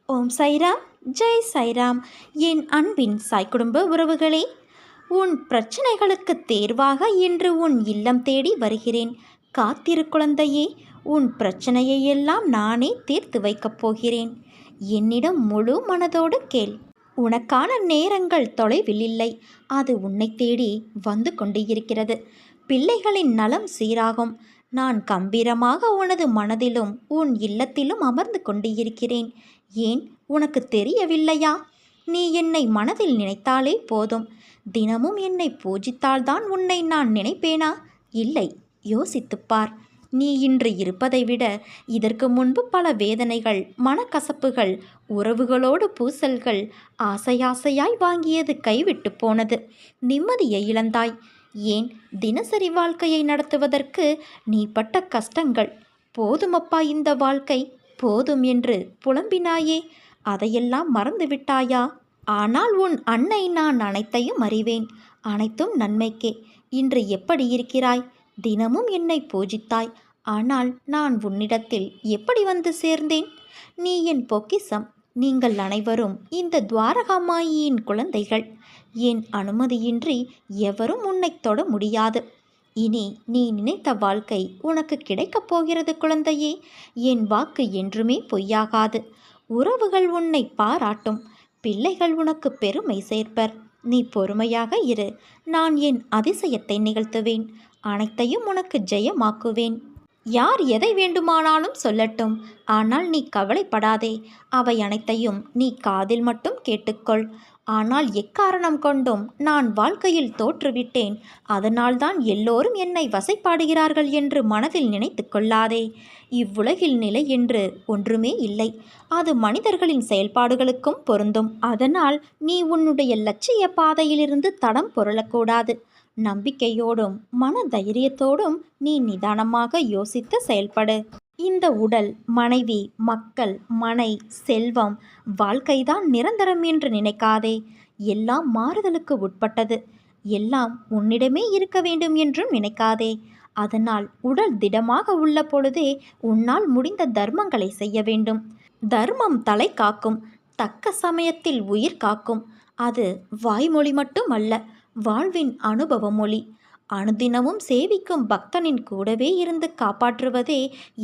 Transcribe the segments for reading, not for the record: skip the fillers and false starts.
ஓம் சைராம், ஜெய் சைராம். என் அன்பின் சாய் குடும்ப உறவுகளே, உன் பிரச்சனைகளுக்கு தேர்வாக இன்று உன் இல்லம் தேடி வருகிறேன். காத்திரு குழந்தையே, உன் பிரச்சனையை எல்லாம் நானே தீர்த்து வைக்கப் போகிறேன். என்னிடம் முழு மனதோடு கேள். உனக்கான நேரங்கள் தொலைவில் இல்லை, அது உன்னை தேடி வந்து கொண்டு இருக்கிறது. பிள்ளைகளின் நலம் சீராகும். நான் கம்பீரமாக உனது மனதிலும் உன் இல்லத்திலும் அமர்ந்து கொண்டு இருக்கிறேன். ஏன், உனக்கு தெரியவில்லையா? நீ என்னை மனதில் நினைத்தாலே போதும். தினமும் என்னை பூஜித்தால்தான் உன்னை நான் நினைப்பேனா? இல்லை, யோசித்துப்பார். நீ இன்று இருப்பதை விட இதற்கு முன்பு பல வேதனைகள், மனக்கசப்புகள், உறவுகளோடு பூசல்கள், ஆசையாசையாய் வாங்கியது கைவிட்டு போனது. நிம்மதியை இழந்தாய். ஏன், தினசரி வாழ்க்கையை நடத்துவதற்கு நீ பட்ட கஷ்டங்கள் போதுமப்பா, இந்த வாழ்க்கை போதும் என்று புலம்பினாயே, அதையெல்லாம் மறந்துவிட்டாயா? ஆனால் உன் அன்னை நான் அனைத்தையும் அறிவேன். அனைத்தும் நன்மைக்கே. இன்று எப்படி இருக்கிறாய்? தினமும் என்னை பூஜித்தாய். ஆனால் நான் உன்னிடத்தில் எப்படி வந்து சேர்ந்தேன்? நீ என் பொக்கிஷம். நீங்கள் அனைவரும் இந்த துவாரகாமாயின் குழந்தைகள். என் அனுமதியின்றி எவரும் உன்னை தொட முடியாது. இனி நீ நினைத்த வாழ்க்கை உனக்கு கிடைக்கப் போகிறது குழந்தையே. என் வாக்கு என்றுமே பொய்யாகாது. உறவுகள் உன்னை பாராட்டும். பிள்ளைகள் உனக்கு பெருமை சேர்ப்பர். நீ பொறுமையாக இரு. நான் என் அதிசயத்தை நிகழ்த்துவேன். அனைத்தையும் உனக்கு ஜெயமாக்குவேன். யார் எதை வேண்டுமானாலும் சொல்லட்டும், ஆனால் நீ கவலைப்படாதே. அவை அனைத்தையும் நீ காதில் மட்டும் கேட்டுக்கொள். ஆனால் எக்காரணம் கொண்டும் நான் வாழ்க்கையில் தோற்றுவிட்டேன், அதனால்தான் எல்லோரும் என்னை வசைப்பாடுகிறார்கள் என்று மனதில் நினைத்து கொள்ளாதே. இவ்வுலகில் நிலை என்று ஒன்றுமே இல்லை. அது மனிதர்களின் செயல்பாடுகளுக்கும் பொருந்தும். அதனால் நீ உன்னுடைய லட்சிய பாதையிலிருந்து தடம் புரளக்கூடாது. நம்பிக்கையோடும் மன தைரியத்தோடும் நீ நிதானமாக யோசித்து செயல்படு. இந்த உடல், மனைவி, மக்கள், மனை, செல்வம், வாழ்க்கைதான் நிரந்தரம் என்று நினைக்காதே. எல்லாம் மாறுதலுக்கு உட்பட்டது. எல்லாம் உன்னிடமே இருக்க வேண்டும் என்றும் நினைக்காதே. அதனால் உடல் திடமாக உள்ள பொழுதே உன்னால் முடிந்த தர்மங்களை செய்ய வேண்டும். தர்மம் தலை காக்கும். தக்க சமயத்தில் உயிர் காக்கும். அது வாய்மொழி மட்டும் அல்ல, வாழ்வின் அனுபவ மொழி. அனுதினமும் சேவிக்கும் பக்தனின் கூடவே இருந்து காப்பாற்றுவதே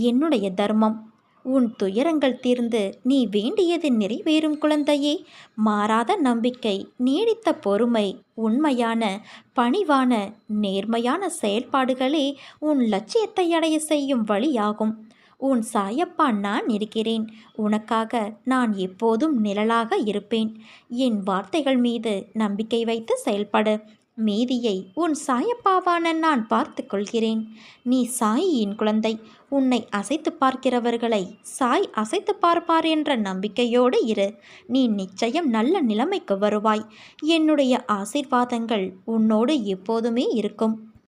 என்னுடைய தர்மம். உன் துயரங்கள் தீர்ந்து நீ வேண்டியது நிறைவேறும் குழந்தையே. மாறாத நம்பிக்கை, நீடித்த பொறுமை, உண்மையான, பணிவான, நேர்மையான செயல்பாடுகளே உன் லட்சியத்தை அடைய செய்யும் வழியாகும். உன் சாயப்பா நான் இருக்கிறேன். உனக்காக நான் எப்போதும் நிழலாக இருப்பேன். என் வார்த்தைகள் மீது நம்பிக்கை வைத்து செயல்படு. மீதியை உன் சாயப்பாவான நான் பார்த்து கொள்கிறேன். நீ சாயின் குழந்தை. உன்னை அசைத்து பார்க்கிறவர்களை சாய் அசைத்து பார்ப்பார் என்ற நம்பிக்கையோடு இரு. நீ நிச்சயம் நல்ல நிலைமைக்கு வருவாய். என்னுடைய ஆசீர்வாதங்கள் உன்னோடு எப்போதுமே இருக்கும்.